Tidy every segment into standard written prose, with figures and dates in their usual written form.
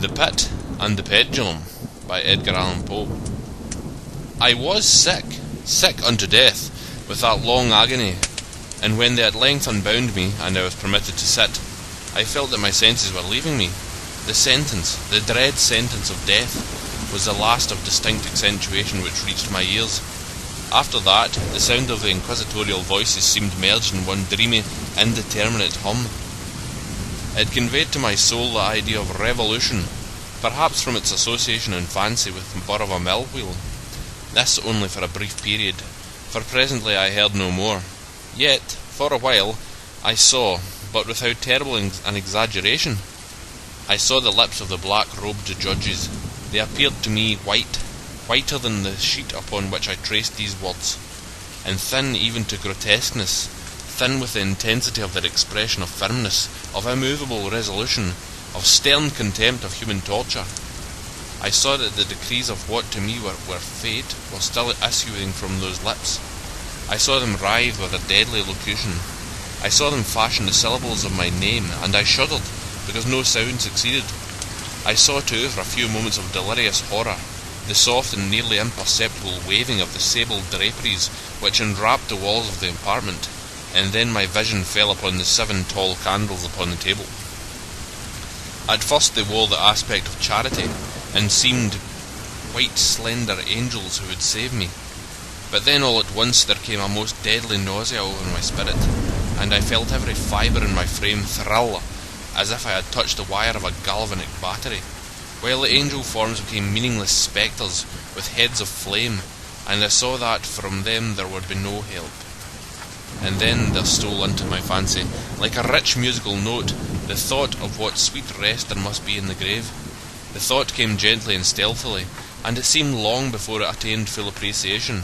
The Pit and the Pendulum by Edgar Allan Poe. I was sick unto death with that long agony, and when they at length unbound me, and I was permitted to sit, I felt that my senses were leaving me. The sentence, the dread sentence of death, was the last of distinct accentuation which reached my ears. After that, the sound of the inquisitorial voices seemed merged in one dreamy, indeterminate hum. It conveyed to my soul the idea of revolution, perhaps from its association in fancy with the burr of a mill wheel. This only for a brief period, for presently I heard no more. Yet, for a while, I saw, but with how terrible an exaggeration. I saw the lips of the black-robed judges. They appeared to me whiter than the sheet upon which I traced these words, and thin even to grotesqueness, thin with the intensity of their expression of firmness, of immovable resolution, of stern contempt of human torture. I saw that the decrees of what to me were fate were still issuing from those lips. I saw them writhe with a deadly locution. I saw them fashion the syllables of my name, and I shuddered, because no sound succeeded. I saw too, for a few moments of delirious horror, the soft and nearly imperceptible waving of the sable draperies which enwrapped the walls of the apartment, and then my vision fell upon the 7 tall candles upon the table. At first they wore the aspect of charity, and seemed white slender angels who would save me. But then all at once there came a most deadly nausea over my spirit, and I felt every fibre in my frame thrill, as if I had touched the wire of a galvanic battery, while the angel forms became meaningless spectres with heads of flame, and I saw that from them there would be no help. And then there stole into my fancy, like a rich musical note, the thought of what sweet rest there must be in the grave. The thought came gently and stealthily, and it seemed long before it attained full appreciation.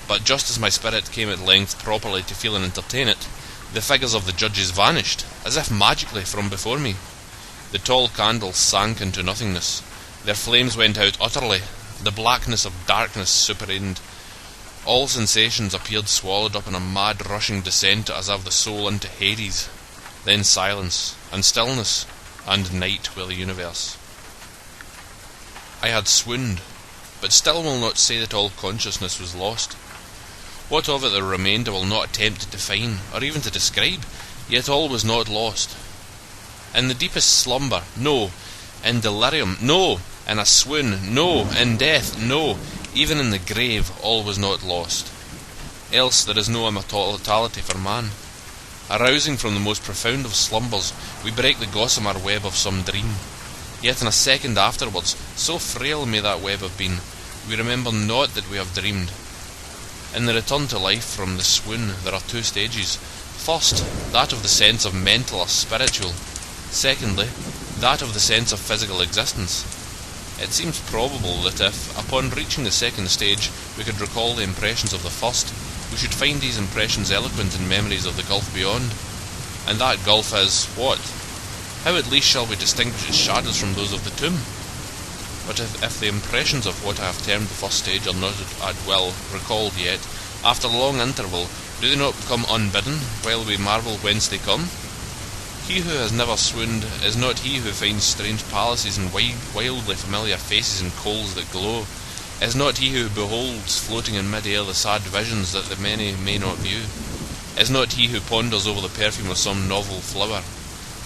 But just as my spirit came at length properly to feel and entertain it, the figures of the judges vanished, as if magically, from before me. The tall candles sank into nothingness. Their flames went out utterly. The blackness of darkness supervened. All sensations appeared swallowed up in a mad rushing descent as of the soul into Hades. Then silence, and stillness, and night were the universe. I had swooned, but still will not say that all consciousness was lost. What of it there remained I will not attempt to define, or even to describe, yet all was not lost. In the deepest slumber, no. In delirium, no. In a swoon, no. In death, no. Even in the grave, all was not lost. Else there is no immortality for man. Arousing from the most profound of slumbers, we break the gossamer web of some dream. Yet in a second afterwards, so frail may that web have been, we remember not that we have dreamed. In the return to life from the swoon there are 2 stages. First, that of the sense of mental or spiritual. Secondly, that of the sense of physical existence. It seems probable that if, upon reaching the second stage, we could recall the impressions of the first, we should find these impressions eloquent in memories of the gulf beyond. And that gulf is what? How at least shall we distinguish its shadows from those of the tomb? But if the impressions of what I have termed the first stage are not at will recalled yet, after a long interval, do they not become unbidden, while we marvel whence they come? He who has never swooned is not he who finds strange palaces and wildly familiar faces and coals that glow, is not he who beholds floating in mid-air the sad visions that the many may not view, is not he who ponders over the perfume of some novel flower,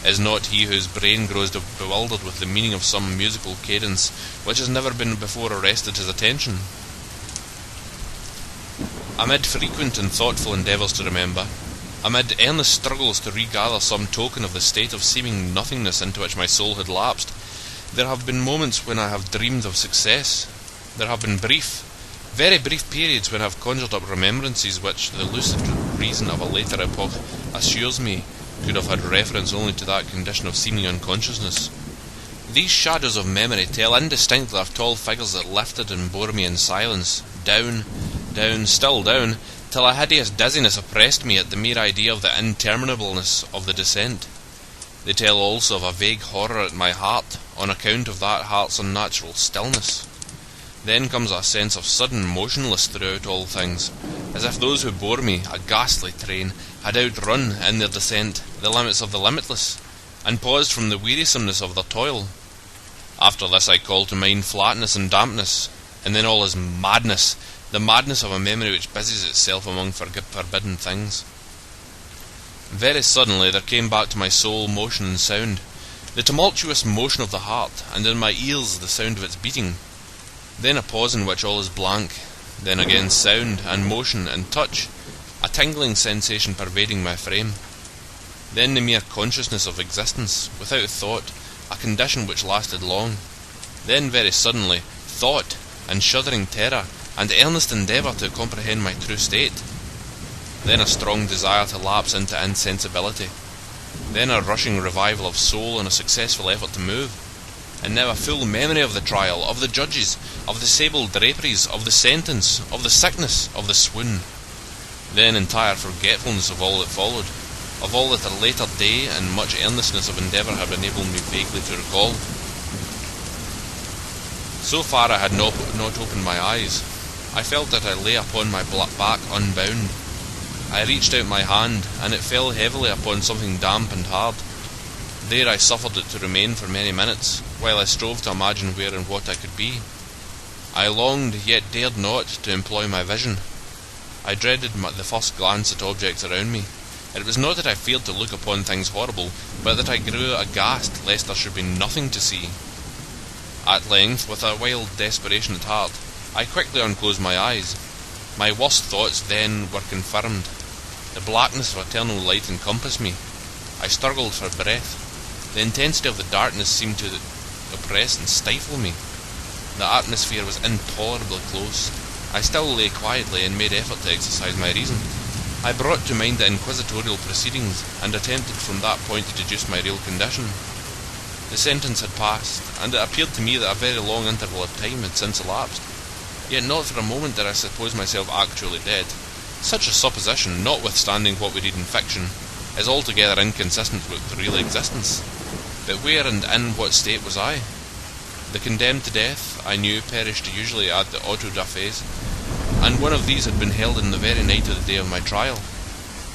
is not he whose brain grows bewildered with the meaning of some musical cadence which has never been before arrested his attention. Amid frequent and thoughtful endeavours to remember, amid earnest struggles to regather some token of the state of seeming nothingness into which my soul had lapsed, there have been moments when I have dreamed of success. There have been very brief periods when I have conjured up remembrances which the lucid reason of a later epoch assures me could have had reference only to that condition of seeming unconsciousness. These shadows of memory tell indistinctly of tall figures that lifted and bore me in silence, down, still down, till a hideous dizziness oppressed me at the mere idea of the interminableness of the descent. They tell also of a vague horror at my heart, on account of that heart's unnatural stillness. Then comes a sense of sudden motionless throughout all things, as if those who bore me, a ghastly train, had outrun, in their descent, the limits of the limitless, and paused from the wearisomeness of their toil. After this I called to mind flatness and dampness, and then all is madness, the madness of a memory which busies itself among forbidden things. Very suddenly there came back to my soul motion and sound, the tumultuous motion of the heart, and in my ears the sound of its beating. Then a pause in which all is blank, then again sound and motion and touch, a tingling sensation pervading my frame. Then the mere consciousness of existence, without thought, a condition which lasted long. Then very suddenly, thought, and shuddering terror, and earnest endeavour to comprehend my true state. Then a strong desire to lapse into insensibility. Then a rushing revival of soul and a successful effort to move. And now a full memory of the trial, of the judges, of the sable draperies, of the sentence, of the sickness, of the swoon. Then entire forgetfulness of all that followed, of all that a later day and much earnestness of endeavour had enabled me vaguely to recall. So far I had not opened my eyes. I felt that I lay upon my back unbound. I reached out my hand, and it fell heavily upon something damp and hard. There I suffered it to remain for many minutes, while I strove to imagine where and what I could be. I longed, yet dared not, to employ my vision. I dreaded the first glance at objects around me. It was not that I feared to look upon things horrible, but that I grew aghast lest there should be nothing to see. At length, with a wild desperation at heart, I quickly unclosed my eyes. My worst thoughts then were confirmed. The blackness of eternal light encompassed me. I struggled for breath. The intensity of the darkness seemed to oppress and stifle me. The atmosphere was intolerably close. I still lay quietly and made effort to exercise my reason. I brought to mind the inquisitorial proceedings, and attempted from that point to deduce my real condition. The sentence had passed, and it appeared to me that a very long interval of time had since elapsed. Yet not for a moment did I suppose myself actually dead. Such a supposition, notwithstanding what we read in fiction, is altogether inconsistent with real existence. But where and in what state was I? The condemned to death, I knew, perished usually at the auto da fes, and one of these had been held in the very night of the day of my trial.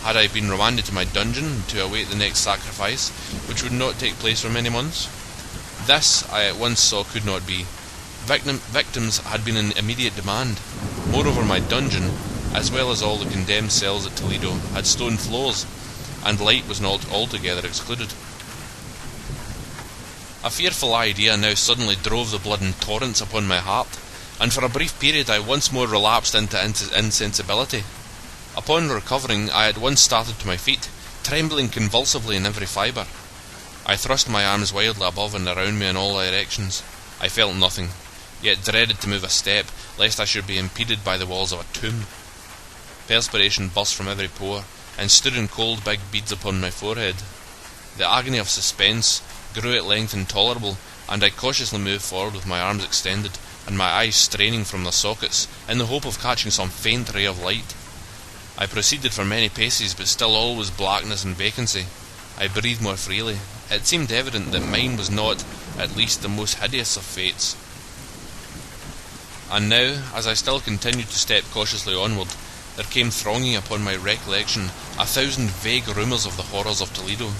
Had I been remanded to my dungeon to await the next sacrifice, which would not take place for many months? This, I at once saw, could not be. Victims had been in immediate demand. Moreover, my dungeon, as well as all the condemned cells at Toledo, had stone floors, and light was not altogether excluded. A fearful idea now suddenly drove the blood in torrents upon my heart, and for a brief period I once more relapsed into insensibility. Upon recovering, I at once started to my feet, trembling convulsively in every fibre. I thrust my arms wildly above and around me in all directions. I felt nothing, yet dreaded to move a step, lest I should be impeded by the walls of a tomb. Perspiration burst from every pore, and stood in cold big beads upon my forehead. The agony of suspense grew at length intolerable, and I cautiously moved forward with my arms extended, and my eyes straining from their sockets, in the hope of catching some faint ray of light. I proceeded for many paces, but still all was blackness and vacancy. I breathed more freely. It seemed evident that mine was not, at least, the most hideous of fates. And now, as I still continued to step cautiously onward, there came thronging upon my recollection 1,000 vague rumours of the horrors of Toledo.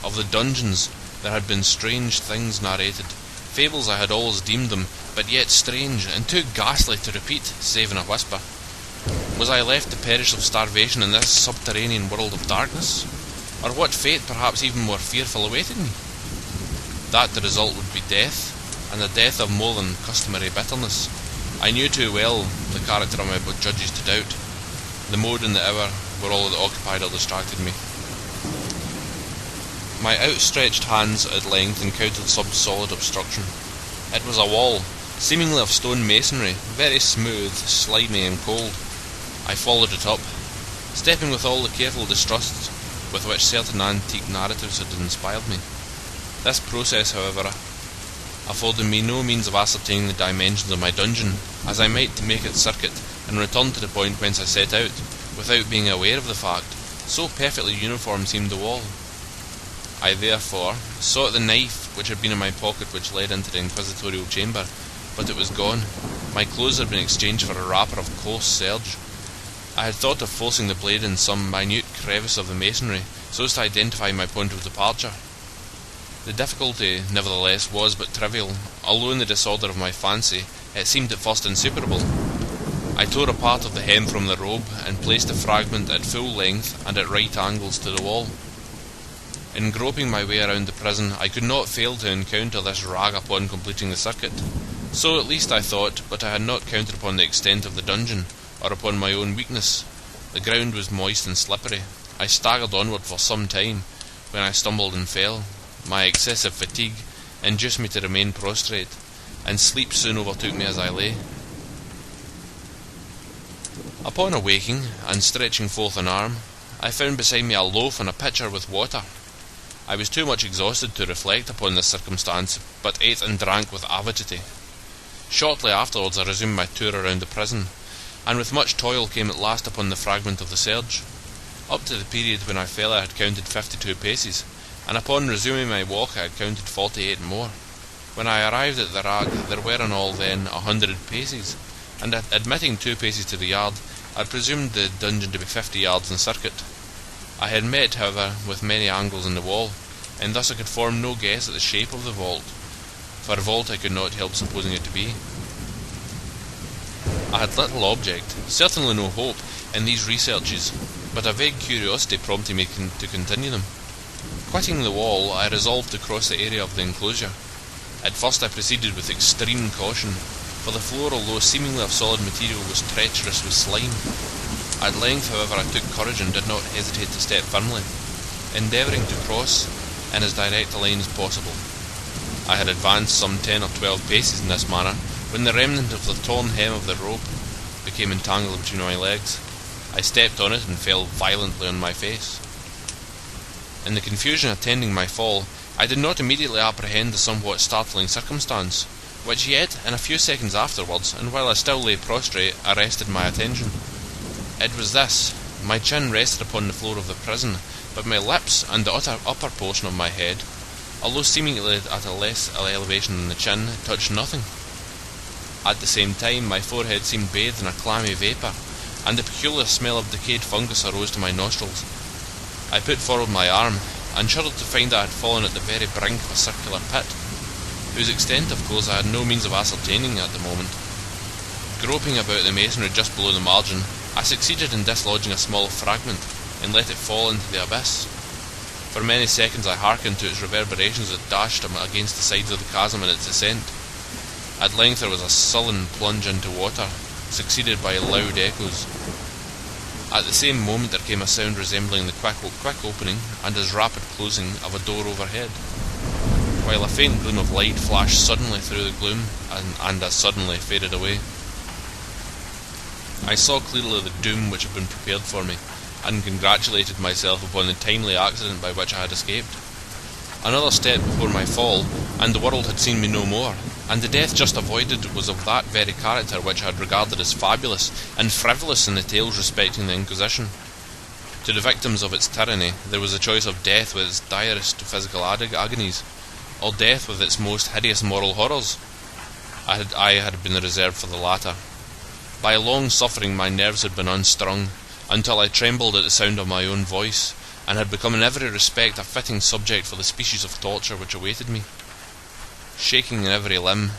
Of the dungeons there had been strange things narrated, fables I had always deemed them, but yet strange, and too ghastly to repeat, save in a whisper. Was I left to perish of starvation in this subterranean world of darkness? Or what fate, perhaps even more fearful, awaited me? That the result would be death, and the death of more than customary bitterness. I knew too well the character of my judges to doubt. The mode and the hour were all that occupied or distracted me. My outstretched hands at length encountered some solid obstruction. It was a wall, seemingly of stone masonry, very smooth, slimy and cold. I followed it up, stepping with all the careful distrust with which certain antique narratives had inspired me. This process, however, afforded me no means of ascertaining the dimensions of my dungeon, as I might to make its circuit and return to the point whence I set out, without being aware of the fact, so perfectly uniform seemed the wall. I therefore sought the knife which had been in my pocket which led into the inquisitorial chamber, but it was gone. My clothes had been exchanged for a wrapper of coarse serge. I had thought of forcing the blade in some minute crevice of the masonry, so as to identify my point of departure. The difficulty, nevertheless, was but trivial, although in the disorder of my fancy it seemed at first insuperable. I tore a part of the hem from the robe, and placed the fragment at full length and at right angles to the wall. In groping my way around the prison, I could not fail to encounter this rag upon completing the circuit. So at least I thought, but I had not counted upon the extent of the dungeon, or upon my own weakness. The ground was moist and slippery. I staggered onward for some time, when I stumbled and fell. My excessive fatigue induced me to remain prostrate, and sleep soon overtook me as I lay. Upon awaking, and stretching forth an arm, I found beside me a loaf and a pitcher with water. I was too much exhausted to reflect upon this circumstance, but ate and drank with avidity. Shortly afterwards I resumed my tour around the prison, and with much toil came at last upon the fragment of the serge. Up to the period when I fell I had counted 52 paces, and upon resuming my walk I had counted 48 more. When I arrived at the rag, there were in all then 100 paces, and admitting 2 paces to the yard, I presumed the dungeon to be 50 yards in circuit. I had met, however, with many angles in the wall, and thus I could form no guess at the shape of the vault, for a vault I could not help supposing it to be. I had little object, certainly no hope, in these researches, but a vague curiosity prompted me to continue them. Quitting the wall, I resolved to cross the area of the enclosure. At first I proceeded with extreme caution, for the floor, although seemingly of solid material, was treacherous with slime. At length, however, I took courage and did not hesitate to step firmly, endeavouring to cross in as direct a line as possible. I had advanced some 10 or 12 paces in this manner, when the remnant of the torn hem of the rope became entangled between my legs. I stepped on it and fell violently on my face. In the confusion attending my fall, I did not immediately apprehend the somewhat startling circumstance, which yet, in a few seconds afterwards, and while I still lay prostrate, arrested my attention. It was this: my chin rested upon the floor of the prison, but my lips and the upper portion of my head, although seemingly at a less elevation than the chin, touched nothing. At the same time, my forehead seemed bathed in a clammy vapour, and the peculiar smell of decayed fungus arose to my nostrils. I put forward my arm, and shuddered to find that I had fallen at the very brink of a circular pit, whose extent, of course, I had no means of ascertaining at the moment. Groping about the masonry just below the margin, I succeeded in dislodging a small fragment, and let it fall into the abyss. For many seconds I hearkened to its reverberations that dashed against the sides of the chasm in its descent. At length there was a sullen plunge into water, succeeded by loud echoes. At the same moment there came a sound resembling the quick opening and as rapid closing of a door overhead, while a faint gleam of light flashed suddenly through the gloom and as suddenly faded away. I saw clearly the doom which had been prepared for me, and congratulated myself upon the timely accident by which I had escaped. Another step before my fall, and the world had seen me no more, and the death just avoided was of that very character which I had regarded as fabulous and frivolous in the tales respecting the Inquisition. To the victims of its tyranny there was a choice of death with its direst physical agonies, or death with its most hideous moral horrors. I had been reserved for the latter. By long suffering my nerves had been unstrung, until I trembled at the sound of my own voice, and had become in every respect a fitting subject for the species of torture which awaited me. Shaking in every limb,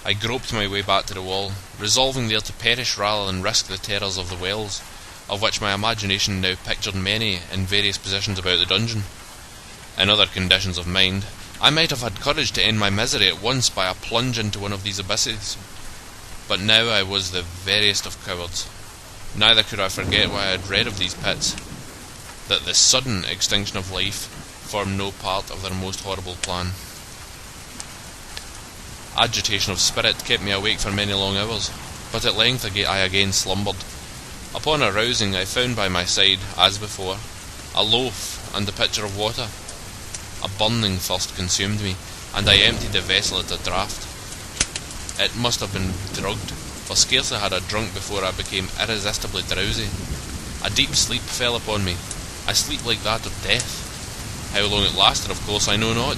I groped my way back to the wall, resolving there to perish rather than risk the terrors of the wells, of which my imagination now pictured many in various positions about the dungeon. In other conditions of mind, I might have had courage to end my misery at once by a plunge into one of these abysses, but now I was the veriest of cowards. Neither could I forget what I had read of these pits, that the sudden extinction of life formed no part of their most horrible plan. Agitation of spirit kept me awake for many long hours, but at length I again slumbered. Upon arousing, I found by my side, as before, a loaf and a pitcher of water. A burning thirst consumed me, and I emptied the vessel at a draught. It must have been drugged, for scarcely had I drunk before I became irresistibly drowsy. A deep sleep fell upon me, a sleep like that of death. How long it lasted, of course, I know not,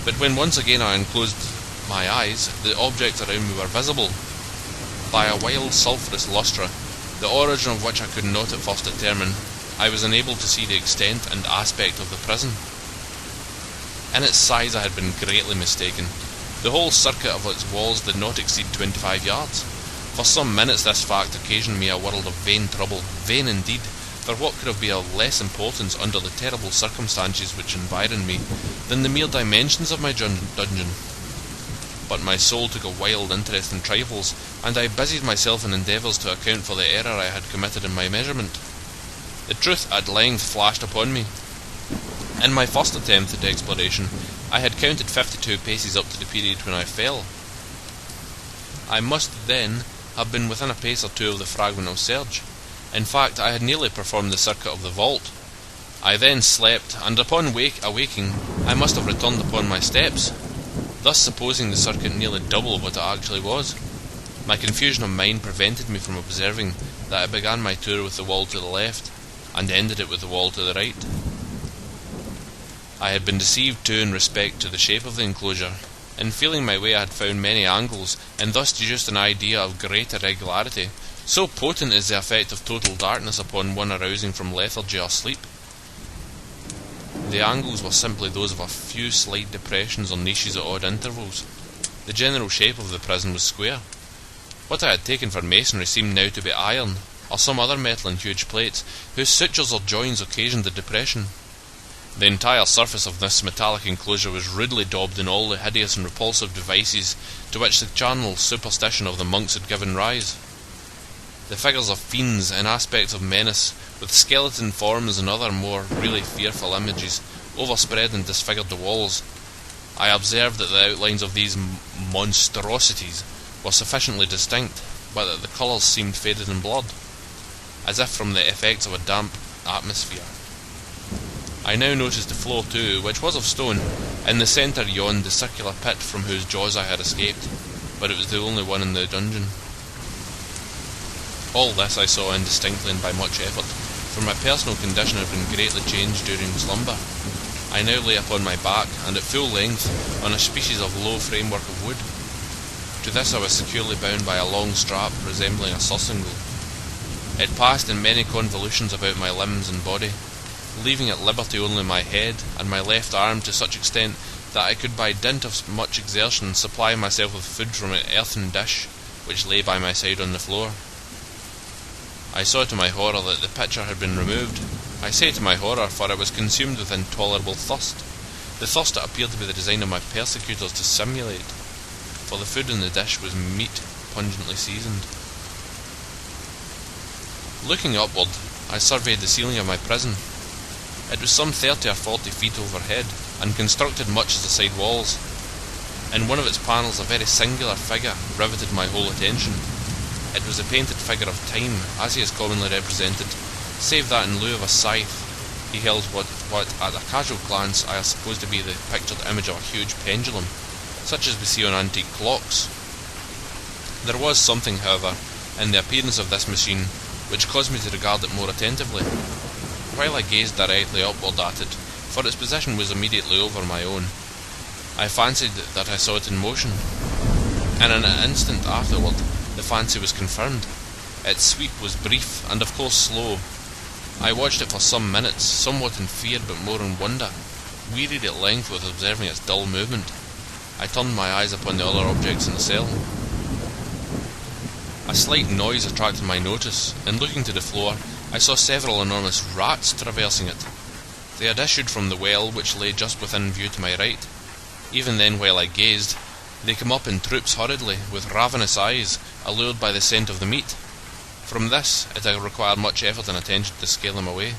but when once again I unclosed my eyes, the objects around me were visible. By a wild sulphurous lustre, the origin of which I could not at first determine, I was enabled to see the extent and aspect of the prison. In its size I had been greatly mistaken. The whole circuit of its walls did not exceed 25 yards. For some minutes this fact occasioned me a world of vain trouble, vain indeed, for what could have been of less importance under the terrible circumstances which environed me than the mere dimensions of my dungeon? But my soul took a wild interest in trifles, and I busied myself in endeavours to account for the error I had committed in my measurement. The truth at length flashed upon me. In my first attempt at exploration, I had counted 52 paces up to the period when I fell. I must then have been within a pace or two of the fragment of serge. In fact, I had nearly performed the circuit of the vault. I then slept, and upon awaking, I must have returned upon my steps, thus supposing the circuit nearly double what it actually was. My confusion of mind prevented me from observing that I began my tour with the wall to the left, and ended it with the wall to the right. I had been deceived too in respect to the shape of the enclosure. In feeling my way I had found many angles, and thus deduced an idea of great irregularity. So potent is the effect of total darkness upon one arousing from lethargy or sleep. The angles were simply those of a few slight depressions or niches at odd intervals. The general shape of the prison was square. What I had taken for masonry seemed now to be iron, or some other metal in huge plates, whose sutures or joins occasioned the depression. The entire surface of this metallic enclosure was rudely daubed in all the hideous and repulsive devices to which the charnel superstition of the monks had given rise. The figures of fiends in aspects of menace, with skeleton forms and other more really fearful images, overspread and disfigured the walls. I observed that the outlines of these monstrosities were sufficiently distinct, but that the colours seemed faded and blurred, as if from the effects of a damp atmosphere. I now noticed the floor too, which was of stone. In the centre yawned the circular pit from whose jaws I had escaped, but it was the only one in the dungeon. All this I saw indistinctly and by much effort, for my personal condition had been greatly changed during slumber. I now lay upon my back, and at full length, on a species of low framework of wood. To this I was securely bound by a long strap resembling a surcingle. It passed in many convolutions about my limbs and body, leaving at liberty only my head and my left arm to such extent that I could by dint of much exertion supply myself with food from an earthen dish which lay by my side on the floor. I saw to my horror that the pitcher had been removed. I say to my horror, for I was consumed with intolerable thirst, the thirst that appeared to be the design of my persecutors to simulate, for the food in the dish was meat pungently seasoned. Looking upward, I surveyed the ceiling of my prison. It was some 30 or 40 feet overhead, and constructed much as the side walls. In one of its panels a very singular figure riveted my whole attention. It was a painted figure of Time, as he is commonly represented, save that in lieu of a scythe, he held what at a casual glance I suppose to be the pictured image of a huge pendulum, such as we see on antique clocks. There was something, however, in the appearance of this machine which caused me to regard it more attentively. While I gazed directly upward at it, for its position was immediately over my own, I fancied that I saw it in motion. In an instant afterward, the fancy was confirmed. Its sweep was brief, and of course slow. I watched it for some minutes, somewhat in fear but more in wonder, wearied at length with observing its dull movement. I turned my eyes upon the other objects in the cell. A slight noise attracted my notice, and looking to the floor, I saw several enormous rats traversing it. They had issued from the well which lay just within view to my right. Even then, while I gazed, they came up in troops hurriedly, with ravenous eyes, allured by the scent of the meat. From this it had required much effort and attention to scale them away.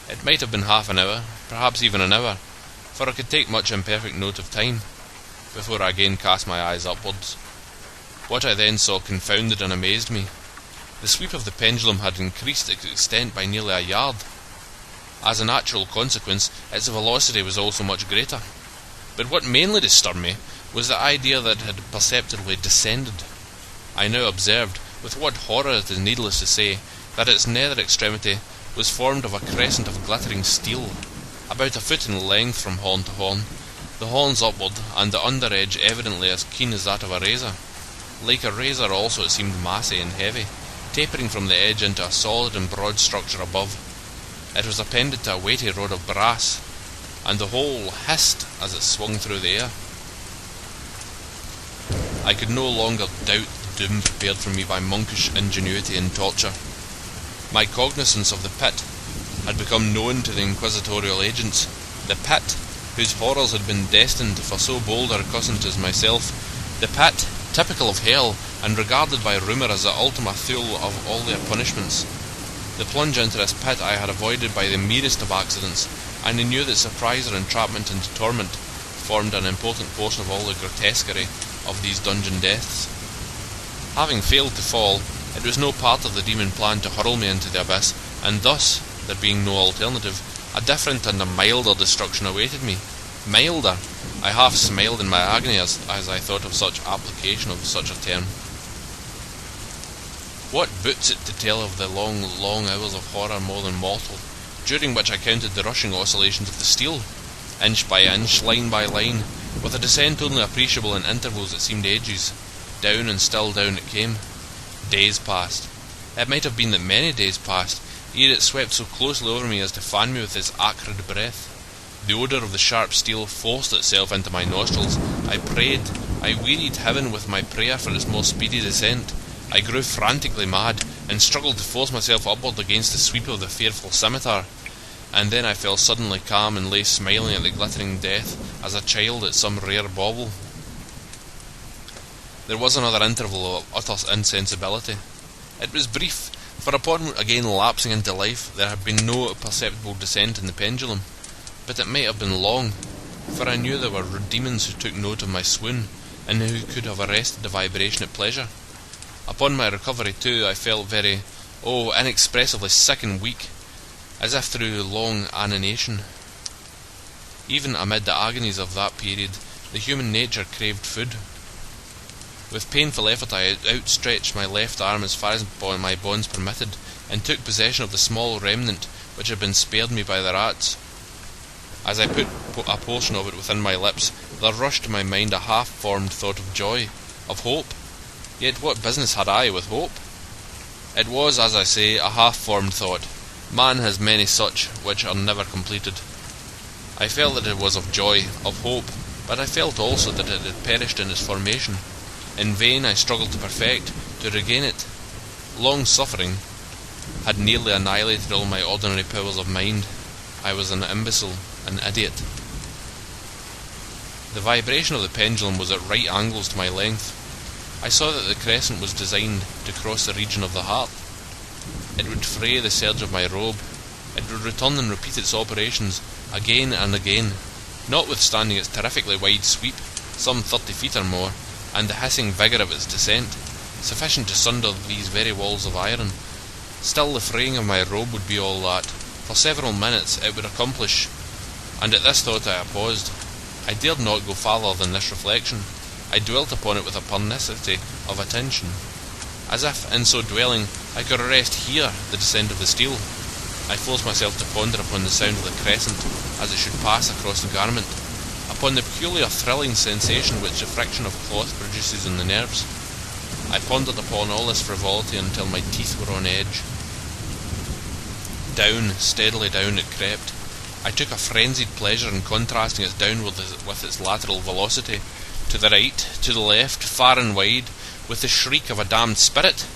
It might have been half an hour, perhaps even an hour, for I could take much imperfect note of time, before I again cast my eyes upwards. What I then saw confounded and amazed me. The sweep of the pendulum had increased its extent by nearly a yard. As a natural consequence, its velocity was also much greater. But what mainly disturbed me was the idea that it had perceptibly descended. I now observed, with what horror it is needless to say, that its nether extremity was formed of a crescent of glittering steel, about a foot in length from horn to horn, the horns upward, and the under edge evidently as keen as that of a razor. Like a razor also it seemed massy and heavy, tapering from the edge into a solid and broad structure above. It was appended to a weighty rod of brass. and the hole hissed as it swung through the air. I could no longer doubt the doom prepared for me by monkish ingenuity and torture. My cognizance of the pit had become known to the inquisitorial agents. The pit, whose horrors had been destined for so bold a recusant as myself. The pit, typical of hell, and regarded by rumour as the ultima thule of all their punishments. The plunge into this pit I had avoided by the merest of accidents, and I knew that surprise or entrapment into torment formed an important portion of all the grotesquerie of these dungeon deaths. Having failed to fall, it was no part of the demon plan to hurl me into the abyss, and thus, there being no alternative, a different and a milder destruction awaited me. Milder! I half smiled in my agony as I thought of such application of such a term. What boots it to tell of the long, long hours of horror more than mortal, during which I counted the rushing oscillations of the steel, inch by inch, line by line, with a descent only appreciable in intervals that seemed ages. Down and still down it came. Days passed. It might have been that many days passed, ere it swept so closely over me as to fan me with its acrid breath. The odour of the sharp steel forced itself into my nostrils. I prayed, I wearied heaven with my prayer for its more speedy descent. I grew frantically mad, and struggled to force myself upward against the sweep of the fearful scimitar. And then I fell suddenly calm and lay smiling at the glittering death, as a child at some rare bauble. There was another interval of utter insensibility. It was brief, for upon again lapsing into life there had been no perceptible descent in the pendulum. But it might have been long, for I knew there were demons who took note of my swoon, and who could have arrested the vibration at pleasure. Upon my recovery, too, I felt very, inexpressibly sick and weak, as if through long animation. Even amid the agonies of that period, the human nature craved food. With painful effort I outstretched my left arm as far as my bonds permitted, and took possession of the small remnant which had been spared me by the rats. As I put a portion of it within my lips, there rushed to my mind a half-formed thought of joy, of hope. Yet what business had I with hope? It was, as I say, a half-formed thought. Man has many such, which are never completed. I felt that it was of joy, of hope, but I felt also that it had perished in its formation. In vain I struggled to perfect, to regain it. Long suffering had nearly annihilated all my ordinary powers of mind. I was an imbecile, an idiot. The vibration of the pendulum was at right angles to my length. I saw that the crescent was designed to cross the region of the heart. It would fray the serge of my robe. It would return and repeat its operations again and again, notwithstanding its terrifically wide sweep, some 30 feet or more, and the hissing vigour of its descent, sufficient to sunder these very walls of iron. Still the fraying of my robe would be all that. For several minutes it would accomplish, and at this thought I paused. I dared not go farther than this reflection. I dwelt upon it with a pernicity of attention, as if, in so dwelling, I could arrest here the descent of the steel. I forced myself to ponder upon the sound of the crescent as it should pass across the garment, upon the peculiar thrilling sensation which the friction of cloth produces in the nerves. I pondered upon all this frivolity until my teeth were on edge. Down, steadily down it crept. I took a frenzied pleasure in contrasting its downward with its lateral velocity, to the right, to the left, far and wide, with the shriek of a damned spirit,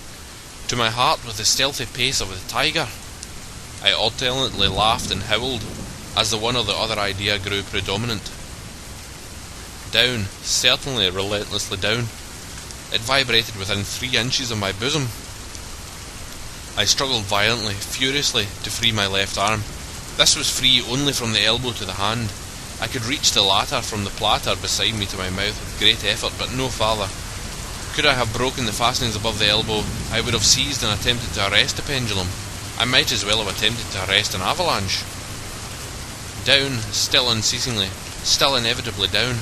to my heart with the stealthy pace of a tiger. I alternately laughed and howled, as the one or the other idea grew predominant. Down, certainly relentlessly down. It vibrated within 3 inches of my bosom. I struggled violently, furiously, to free my left arm. This was free only from the elbow to the hand. I could reach the latter from the platter beside me to my mouth with great effort, but no farther. Could I have broken the fastenings above the elbow, I would have seized and attempted to arrest the pendulum. I might as well have attempted to arrest an avalanche. Down, still unceasingly, still inevitably down.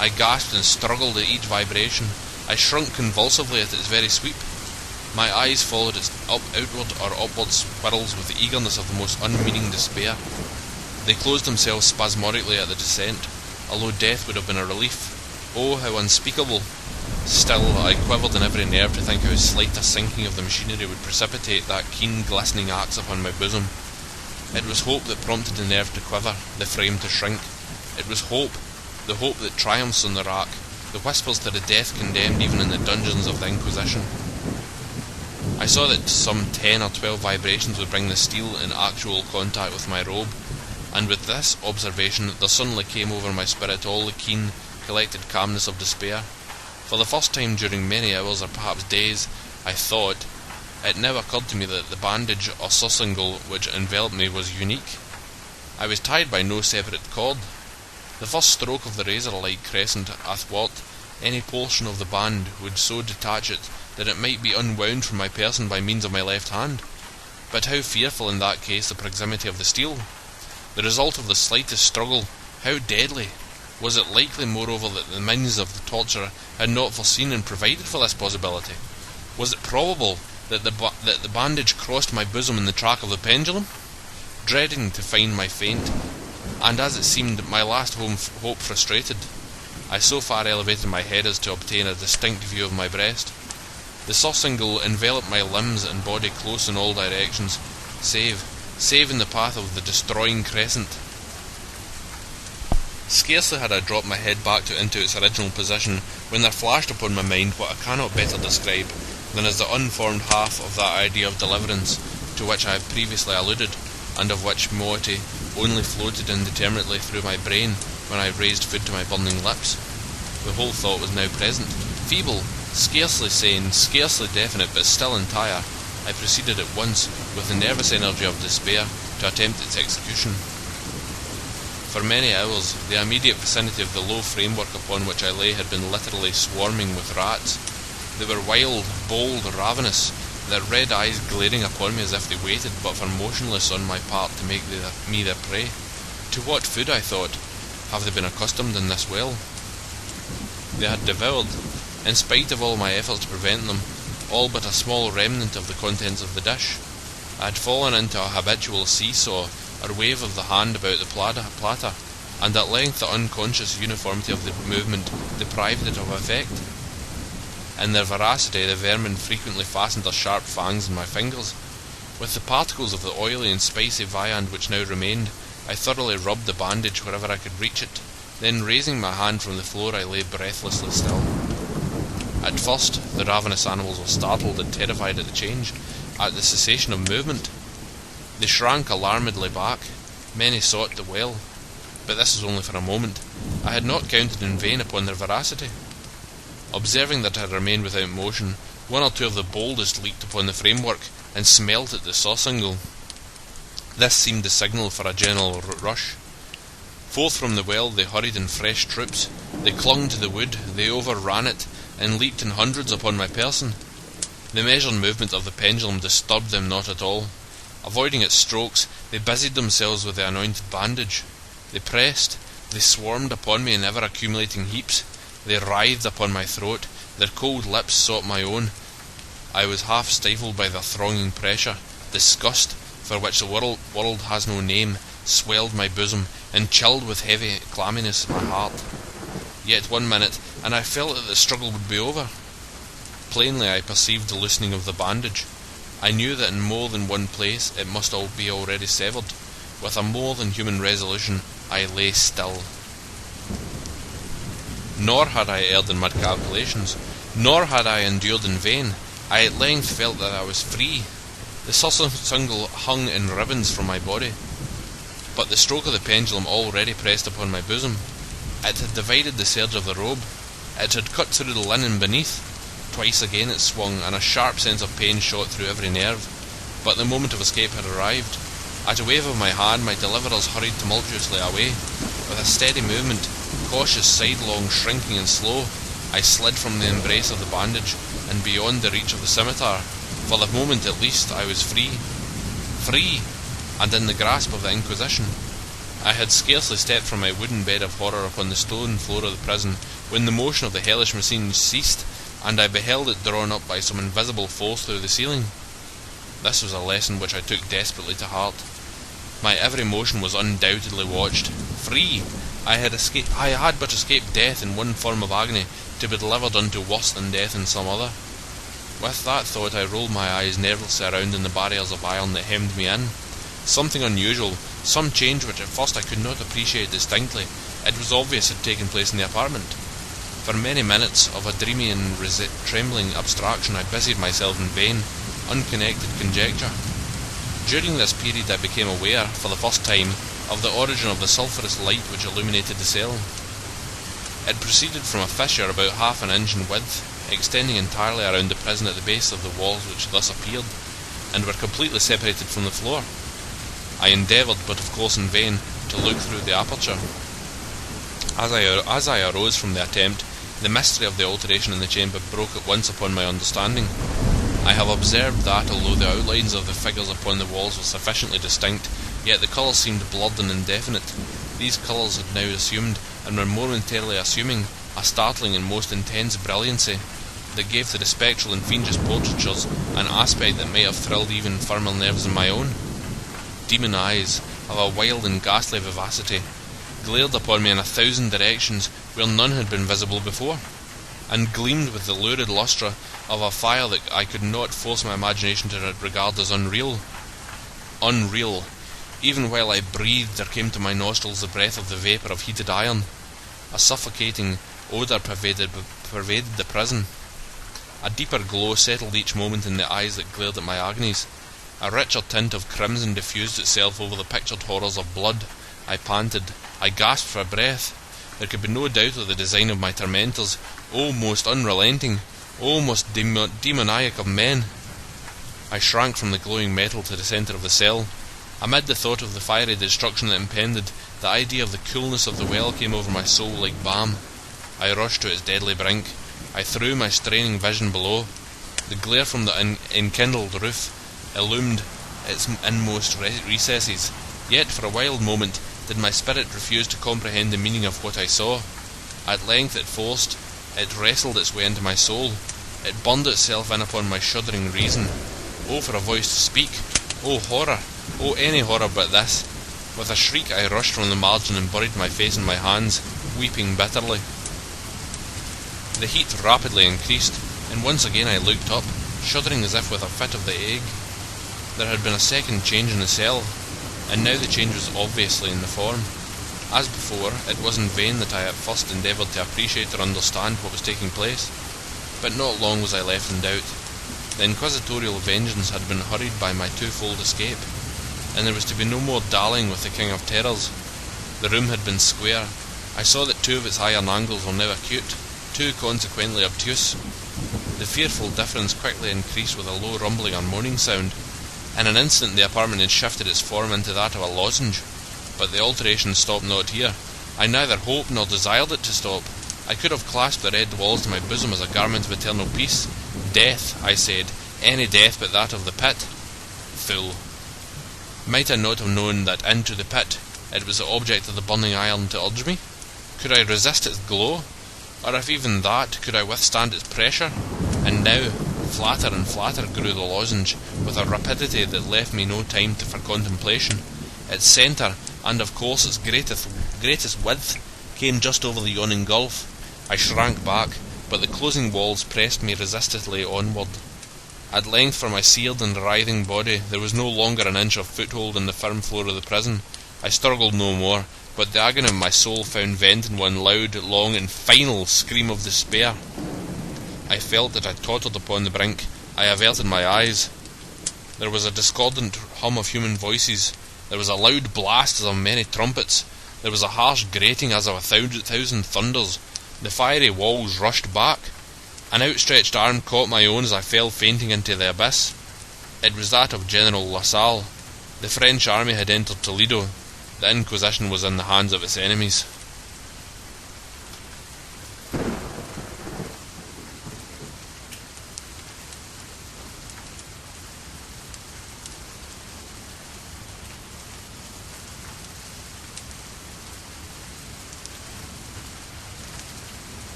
I gasped and struggled at each vibration. I shrunk convulsively at its very sweep. My eyes followed its outward or upward swirls with the eagerness of the most unmeaning despair. They closed themselves spasmodically at the descent, although death would have been a relief. Oh, how unspeakable! Still, I quivered in every nerve to think how slight a sinking of the machinery would precipitate that keen glistening axe upon my bosom. It was hope that prompted the nerve to quiver, the frame to shrink. It was hope, the hope that triumphs on the rack, the whispers to the death condemned even in the dungeons of the Inquisition. I saw that some 10 or 12 vibrations would bring the steel in actual contact with my robe, and with this observation there suddenly came over my spirit all the keen, collected calmness of despair. For the first time during many hours or perhaps days, I thought, it now occurred to me that the bandage or surcingle which enveloped me was unique. I was tied by no separate cord. The first stroke of the razor-like crescent athwart any portion of the band would so detach it that it might be unwound from my person by means of my left hand. But how fearful in that case the proximity of the steel! The result of the slightest struggle, how deadly! Was it likely, moreover, that the means of the torture had not foreseen and provided for this possibility? Was it probable that the bandage crossed my bosom in the track of the pendulum? Dreading to find my faint, and as it seemed my last hope frustrated, I so far elevated my head as to obtain a distinct view of my breast. The surcingle enveloped my limbs and body close in all directions, save in the path of the destroying crescent. Scarcely had I dropped my head back into its original position when there flashed upon my mind what I cannot better describe than as the unformed half of that idea of deliverance to which I have previously alluded, and of which moiety only floated indeterminately through my brain when I raised food to my burning lips. The whole thought was now present, feeble, scarcely sane, scarcely definite, but still entire. I proceeded at once, with the nervous energy of despair, to attempt its execution. For many hours, the immediate vicinity of the low framework upon which I lay had been literally swarming with rats. They were wild, bold, ravenous, their red eyes glaring upon me as if they waited but for motionless on my part to make me their prey. To what food, I thought, have they been accustomed in this well? They had devoured, in spite of all my efforts to prevent them, all but a small remnant of the contents of the dish. I had fallen into a habitual seesaw, or wave of the hand about the platter, and at length the unconscious uniformity of the movement deprived it of effect. In their voracity the vermin frequently fastened their sharp fangs in my fingers. With the particles of the oily and spicy viand which now remained, I thoroughly rubbed the bandage wherever I could reach it. Then raising my hand from the floor I lay breathlessly still. At first the ravenous animals were startled and terrified at the change, at the cessation of movement. They shrank alarmedly back. Many sought the well, but this was only for a moment. I had not counted in vain upon their voracity. Observing that I had remained without motion, one or two of the boldest leaped upon the framework and smelt at the surcingle. This seemed the signal for a general rush. Forth from the well they hurried in fresh troops. They clung to the wood, they overran it, and leaped in hundreds upon my person. The measured movement of the pendulum disturbed them not at all. Avoiding its strokes, they busied themselves with the anointed bandage. They pressed, they swarmed upon me in ever-accumulating heaps. They writhed upon my throat, their cold lips sought my own. I was half stifled by their thronging pressure. Disgust, for which the world has no name, swelled my bosom, and chilled with heavy clamminess my heart. Yet 1 minute, and I felt that the struggle would be over. Plainly I perceived the loosening of the bandage. I knew that in more than one place it must all be already severed. With a more than human resolution, I lay still. Nor had I erred in my calculations, nor had I endured in vain. I at length felt that I was free. The surcingle hung in ribbons from my body, but the stroke of the pendulum already pressed upon my bosom. It had divided the serge of the robe. It had cut through the linen beneath. Twice again it swung, and a sharp sense of pain shot through every nerve. But the moment of escape had arrived. At a wave of my hand, my deliverers hurried tumultuously away. With a steady movement, cautious, sidelong, shrinking and slow, I slid from the embrace of the bandage, and beyond the reach of the scimitar. For the moment at least, I was free. Free! And in the grasp of the Inquisition. I had scarcely stepped from my wooden bed of horror upon the stone floor of the prison, when the motion of the hellish machine ceased, and I beheld it drawn up by some invisible force through the ceiling. This was a lesson which I took desperately to heart. My every motion was undoubtedly watched. Free! I had but escaped death in one form of agony, to be delivered unto worse than death in some other. With that thought I rolled my eyes nervously around in the barriers of iron that hemmed me in. Something unusual, some change which at first I could not appreciate distinctly, it was obvious had taken place in the apartment. For many minutes of a dreamy and trembling abstraction I busied myself in vain, unconnected conjecture. During this period I became aware, for the first time, of the origin of the sulphurous light which illuminated the cell. It proceeded from a fissure about half an inch in width, extending entirely around the prison at the base of the walls which thus appeared, and were completely separated from the floor. I endeavoured, but of course in vain, to look through the aperture. As I arose from the attempt, the mystery of the alteration in the chamber broke at once upon my understanding. I have observed that, although the outlines of the figures upon the walls were sufficiently distinct, yet the colours seemed blurred and indefinite. These colours had now assumed, and were momentarily assuming, a startling and most intense brilliancy, that gave to the spectral and fiendish portraitures an aspect that might have thrilled even firmer nerves than my own. Demon eyes, of a wild and ghastly vivacity, glared upon me in 1,000 directions where none had been visible before, and gleamed with the lurid lustre of a fire that I could not force my imagination to regard as unreal. Unreal. Even while I breathed, there came to my nostrils the breath of the vapour of heated iron. A suffocating odour pervaded the prison. A deeper glow settled each moment in the eyes that glared at my agonies. A richer tint of crimson diffused itself over the pictured horrors of blood. I panted. I gasped for breath. There could be no doubt of the design of my tormentors. O most unrelenting, O most demoniac of men! I shrank from the glowing metal to the centre of the cell. Amid the thought of the fiery destruction that impended, the idea of the coolness of the well came over my soul like balm. I rushed to its deadly brink. I threw my straining vision below. The glare from the enkindled roof illumined its inmost recesses. Yet for a wild moment did my spirit refuse to comprehend the meaning of what I saw. At length it wrestled its way into my soul. It burned itself in upon my shuddering reason. Oh, for a voice to speak! Oh, horror! Oh, any horror but this! With a shriek I rushed from the margin and buried my face in my hands, weeping bitterly. The heat rapidly increased, and once again I looked up, shuddering as if with a fit of the ague. There had been a second change in the cell, and now the change was obviously in the form. As before, it was in vain that I at first endeavoured to appreciate or understand what was taking place, but not long was I left in doubt. The inquisitorial vengeance had been hurried by my twofold escape, and there was to be no more dallying with the King of Terrors. The room had been square. I saw that two of its iron angles were now acute, two consequently obtuse. The fearful difference quickly increased with a low rumbling or moaning sound. In an instant the apartment had shifted its form into that of a lozenge, but the alteration stopped not here. I neither hoped nor desired it to stop. I could have clasped the red walls to my bosom as a garment of eternal peace. Death, I said, any death but that of the pit. Fool! Might I not have known that into the pit it was the object of the burning iron to urge me? Could I resist its glow? Or if even that, could I withstand its pressure? And now, flatter and flatter grew the lozenge, with a rapidity that left me no time for contemplation. Its centre, and of course its greatest width, came just over the yawning gulf. I shrank back, but the closing walls pressed me resistlessly onward. At length, for my seared and writhing body, there was no longer an inch of foothold in the firm floor of the prison. I struggled no more, but the agony of my soul found vent in one loud, long, and final scream of despair. I felt that I tottered upon the brink. I averted my eyes. There was a discordant hum of human voices. There was a loud blast as of many trumpets. There was a harsh grating as of 1,000 thunders. The fiery walls rushed back. An outstretched arm caught my own as I fell fainting into the abyss. It was that of General Lasalle. The French army had entered Toledo. The Inquisition was in the hands of its enemies.